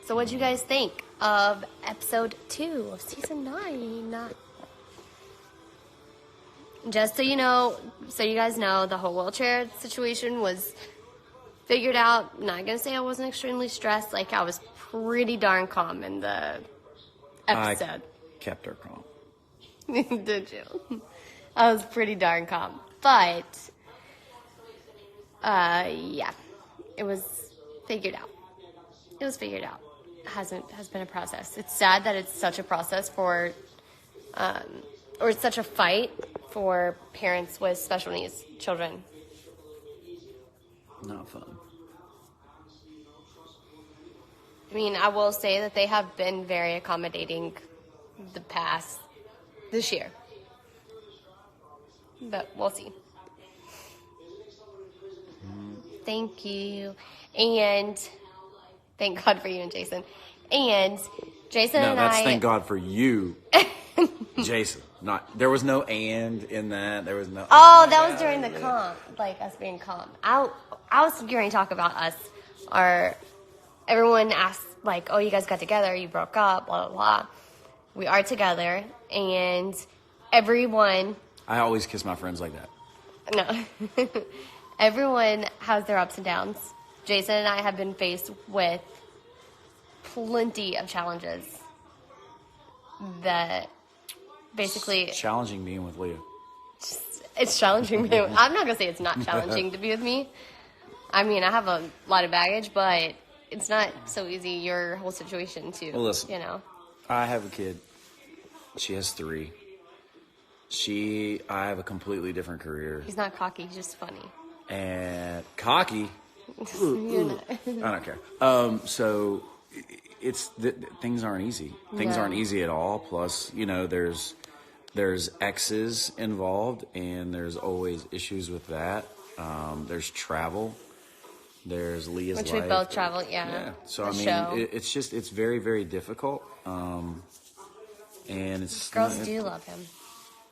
So what'd you guys think of episode 2 of season 9? Just so you guys know, the whole wheelchair situation was figured out. I'm not gonna say I wasn't extremely stressed. Like, I was pretty darn calm in the episode. I kept her calm. Did you? I was pretty darn calm. But, yeah, it was figured out. Has been a process. It's sad that it's such a process for, or it's such a fight for parents with special needs children. Not fun. I mean, I will say that they have been very accommodating this year. But we'll see. Thank you. And thank God for you and Jason. And Jason and I... No, that's thank God for you, Jason. There was no and in that. There was no... Oh, that was during the comp. Like, us being calm. I was going to talk about us. Everyone asked, like, oh, you guys got together, you broke up, blah, blah, blah. We are together, and everyone... I always kiss my friends like that. No. Everyone has their ups and downs. Jason and I have been faced with plenty of challenges that basically... It's challenging being with Leah. It's challenging me. I'm not going to say it's not challenging to be with me. I mean, I have a lot of baggage, but it's not so easy, your whole situation, too. Well, listen. You know? I have a kid. She has 3. I have a completely different career. He's not cocky, he's just funny. And cocky? Ooh. I don't care. So things aren't easy. Things aren't easy at all. Plus, there's exes involved, and there's always issues with that. There's travel. There's Leah's Which life. we both travel, yeah. So it's very, very difficult. And it's girls do love him.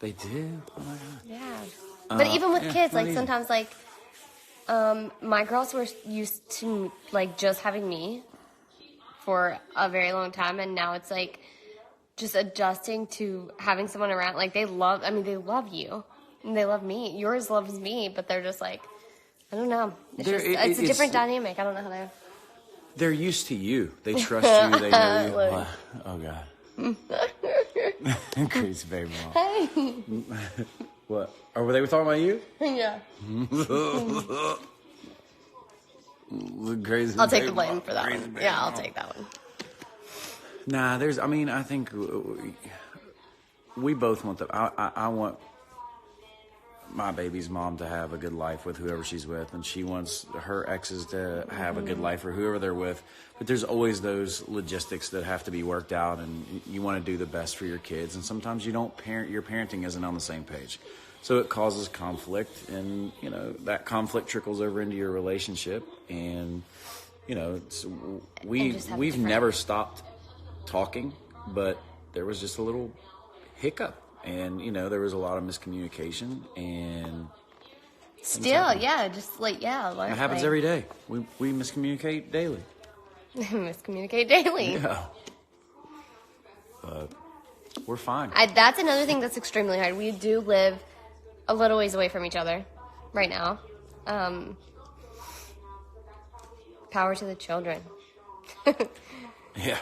They do. Oh my God. Yeah. But even with kids, like sometimes, like my girls were used to like just having me for a very long time, and now it's like just adjusting to having someone around. Like they love you and they love me. Yours loves me, but they're just like, I don't know. It's a different dynamic. I don't know how to. They're used to you. They trust you. They know you. Oh God. Crazy baby mom. Hey. What? Were they talking about you? Yeah. Crazy. I'll take the blame for that one. Yeah, I'll take that one. Nah, I think we both want I want my baby's mom to have a good life with whoever she's with, and she wants her exes to have a good life for whoever they're with. But there's always those logistics that have to be worked out, and you want to do the best for your kids. And sometimes your parenting isn't on the same page. So it causes conflict, and, that conflict trickles over into your relationship. And, we've never stopped talking, but there was just a little hiccup. And, there was a lot of miscommunication, and... Still, yeah, just like, yeah. It happens every day. We miscommunicate daily. Miscommunicate daily. Yeah. But we're fine. That's another thing that's extremely hard. We do live a little ways away from each other right now. Power to the children. Yeah.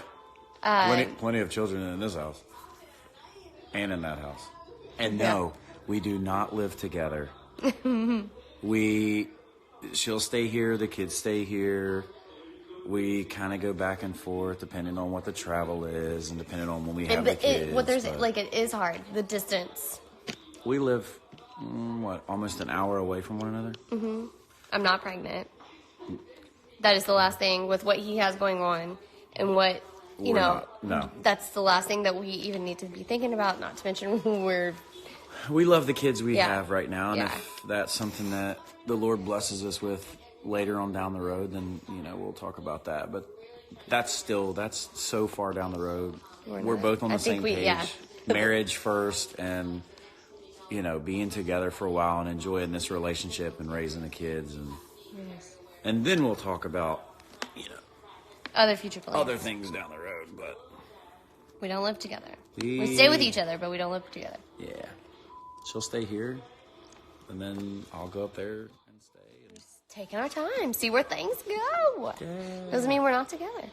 Plenty of children in this house. And in that house. And no, we do not live together. She'll stay here, the kids stay here. We kind of go back and forth depending on what the travel is and depending on when we have the kids. It is hard, the distance. We live, almost an hour away from one another? Mm-hmm. I'm not pregnant. That is the last thing with what he has going on and what... No. That's the last thing that we even need to be thinking about, not to mention we love the kids we have right now, and Yeah. if that's something that the Lord blesses us with later on down the road, then, we'll talk about that. But that's so far down the road. We're both on the same page. Yeah. Marriage first, and, being together for a while and enjoying this relationship and raising the kids. And then we'll talk about, Other future plans. other things down the road, but we don't live together. We stay with each other, but we don't live together. Yeah. She'll stay here, and then I'll go up there and stay. And... Just taking our time, see where things go. Yeah. Doesn't mean we're not together.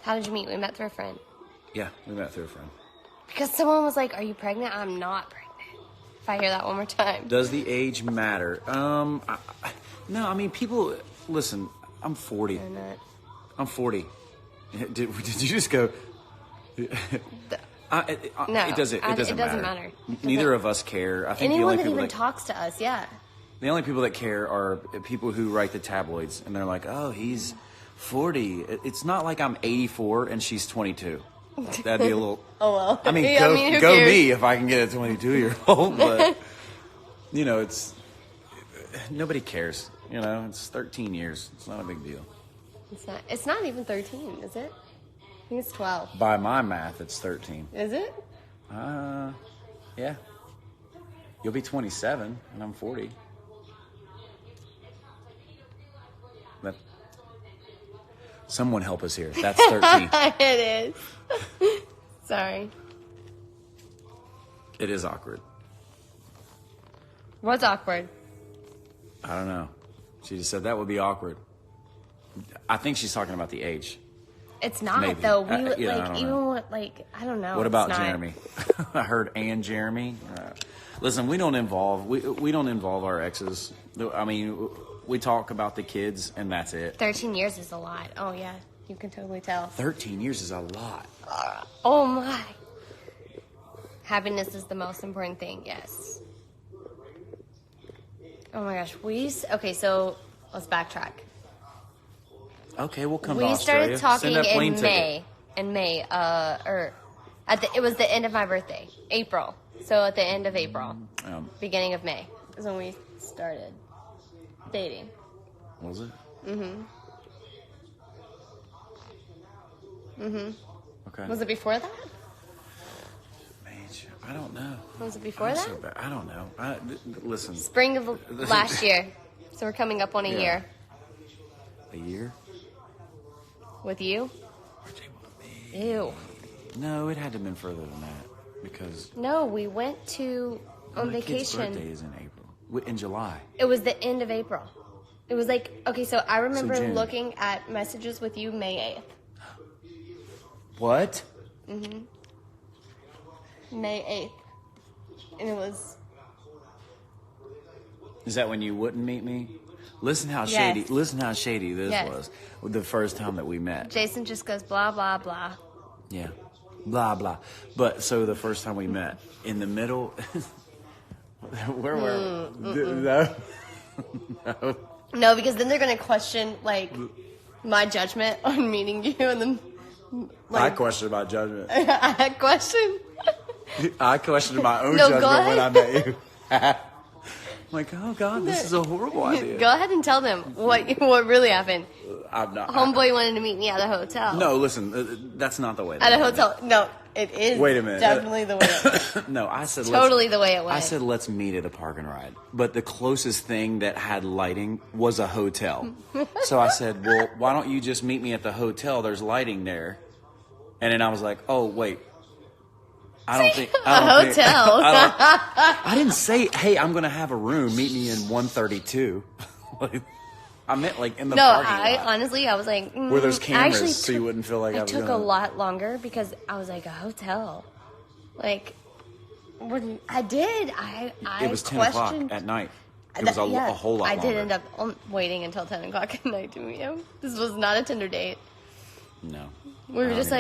How did you meet? We met through a friend. Yeah, we met through a friend. Because someone was like, "Are you pregnant?" I'm not pregnant. If I hear that one more time. Does the age matter? No, I mean, people, listen, I'm 40. I'm not. I'm 40. Did you just go? No, it doesn't matter. Neither of us care. I think Anyone the that only even people talks to us, yeah. the only people that care are people who write the tabloids, and they're like, "Oh, he's 40." It's not like I'm 84 and she's 22. That'd be a little. Oh well. I mean, who go cares? me if I can get a 22-year-old, but it's nobody cares. It's 13 years. It's not a big deal. It's not even 13, is it? I think it's 12. By my math, it's 13. Is it? Yeah. You'll be 27, and I'm 40. But someone help us here. That's 13. It is. Sorry. It is awkward. What's awkward? I don't know. She just said that would be awkward. I think she's talking about the age. It's not, Maybe. though. We, I don't even know. with, I don't know. What about It's not. Jeremy? I heard and Jeremy. Listen, we don't involve our exes. I mean, we talk about the kids, and that's it. 13 years is a lot. Oh, yeah. You can totally tell. 13 years is a lot. Oh, my. Happiness is the most important thing, yes. Oh, my gosh. Okay, so let's backtrack. Okay, we'll come to We Australia. started talking Send that plane in ticket. May. It was the end of my birthday, April. So at the end of April, beginning of May is when we started dating. Was it? Okay. Was it before that? Mage, I don't know. Was it before I'm that? so bad. I don't know. Listen. Spring of last year. So we're coming up on a year. A year? With you? Ew. No, it had to have been further than that because No, we went on my kid's vacation. birthday is in April. In July. It was the end of April. It was so I remember June. looking at messages with you May 8th. What? May 8th. And it was... Is that when you wouldn't meet me? Listen how Yes. shady this Yes. was the first time that we met. Jason just goes blah, blah, blah. Yeah. Blah, blah. But so the first time we met, in the middle, where were we? No. No. No, because then they're going to question, my judgment on meeting you, and then... I questioned my judgment. I question. I questioned my own No, go judgment when I ahead. met you. I'm like, oh God, this is a horrible idea. Go ahead and tell them what really happened. I'm not. Homeboy wanted to meet me at a hotel. No, listen, that's not the way. At a hotel. No, it is. Wait a minute. Definitely the way it went. No, I said Totally the way it went. I said let's meet at a park and ride. But the closest thing that had lighting was a hotel. So I said, well, why don't you just meet me at the hotel? There's lighting there. And then I was like, oh wait. I don't think hotel. I didn't say, hey, I'm gonna have a room. Meet me in 132. I meant in the parking lot. Honestly, I was like, where there's cameras, actually so you wouldn't feel like I it was took gonna... a lot longer because I was like, a hotel. When I did, I it was 10 o'clock at night. It was a whole lot I longer. did end up waiting until 10 o'clock at night to meet him. This was not a Tinder date. No. We were just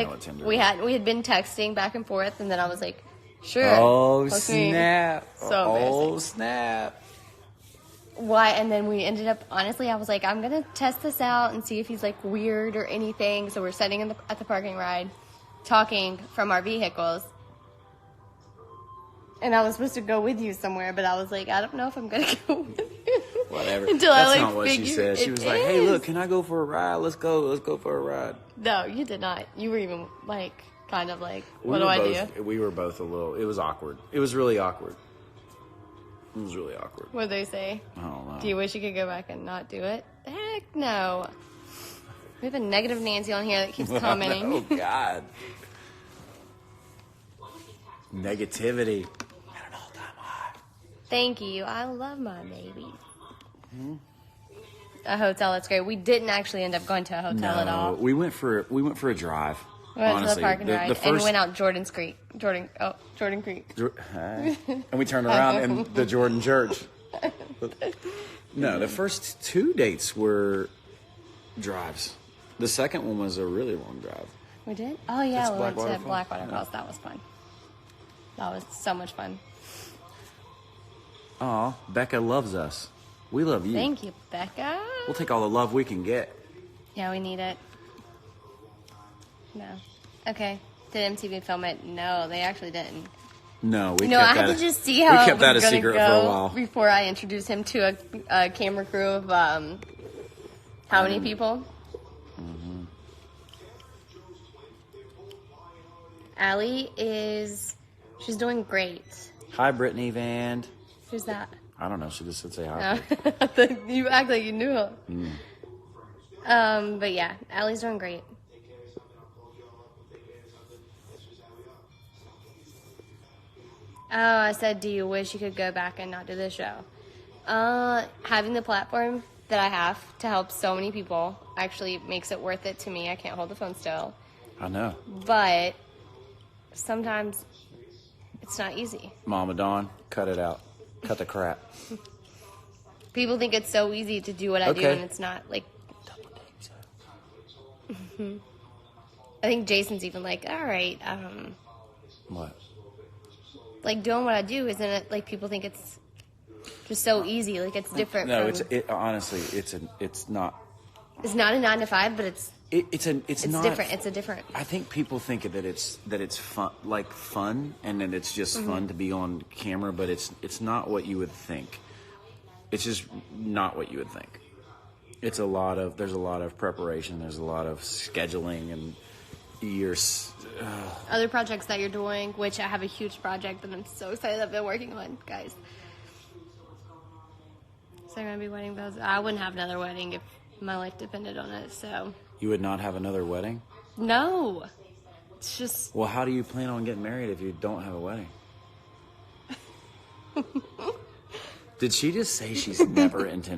we had been texting back and forth, and then I was like, sure. Oh, let's meet. snap. So Oh, snap. Why? And then we ended up, honestly, I was like, I'm going to test this out and see if he's weird or anything. So we're sitting at the parking ride, talking from our vehicles. And I was supposed to go with you somewhere, but I was like, I don't know if I'm going to go with you. Whatever. Until That's I not what she said. She was like, hey, look, can I go for a ride? Let's go for a ride. No, you did not. You were even kind of what do I do? We were both a little, it was awkward. It was really awkward. It was really awkward. What did they say? I don't know. Do you wish you could go back and not do it? Heck no. We have a negative Nancy on here that keeps commenting. Oh, God. Negativity. At an all-time high. Thank you. I love my baby. A hotel, that's great. We didn't actually end up going to a hotel at all. We went for a drive. We went honestly. to the park and ride, and went out Jordan Creek. Jordan Creek. And we turned around in the Jordan Church. No, the first 2 dates were drives. The second one was a really long drive. We did? Oh, yeah, we went to Falls. Blackwater Falls. That was fun. That was so much fun. Aw, Becca loves us. We love you. Thank you, Becca. We'll take all the love we can get. Yeah, we need it. No. Okay. Did MTV film it? No, they actually didn't. No, we No, kept I that had to just see how we kept that a it was gonna secret go for a while. before I introduced him to a camera crew of how many people? Mm-hmm. Allie she's doing great. Hi, Brittany Vand. Who's that? I don't know. She just said say hi. You act like you knew her. But yeah, Allie's doing great. Oh, I said, do you wish you could go back and not do this show? Having the platform that I have to help so many people actually makes it worth it to me. I can't hold the phone still. I know. But sometimes it's not easy. Mama Dawn, cut it out. Cut the crap. People think it's so easy to do what I do, and it's not. Like, I think Jason's even like, all right, What? like doing what I do, isn't it? Like people think it's just so easy. Like it's different. No, from, honestly, it's not. It's not a 9 to 5, but it's not different. It's a different. I think people think that it's fun, and that it's just fun to be on camera, but it's not what you would think. It's just not what you would think. There's a lot of preparation. There's a lot of scheduling and years. Other projects that you're doing, which I have a huge project that I'm so excited I've been working on, guys. So I'm gonna be wedding bells. I wouldn't have another wedding if my life depended on it. So You would not have another wedding? no, it's just. Well, how do you plan on getting married if you don't have a wedding? Did she just say she's never intended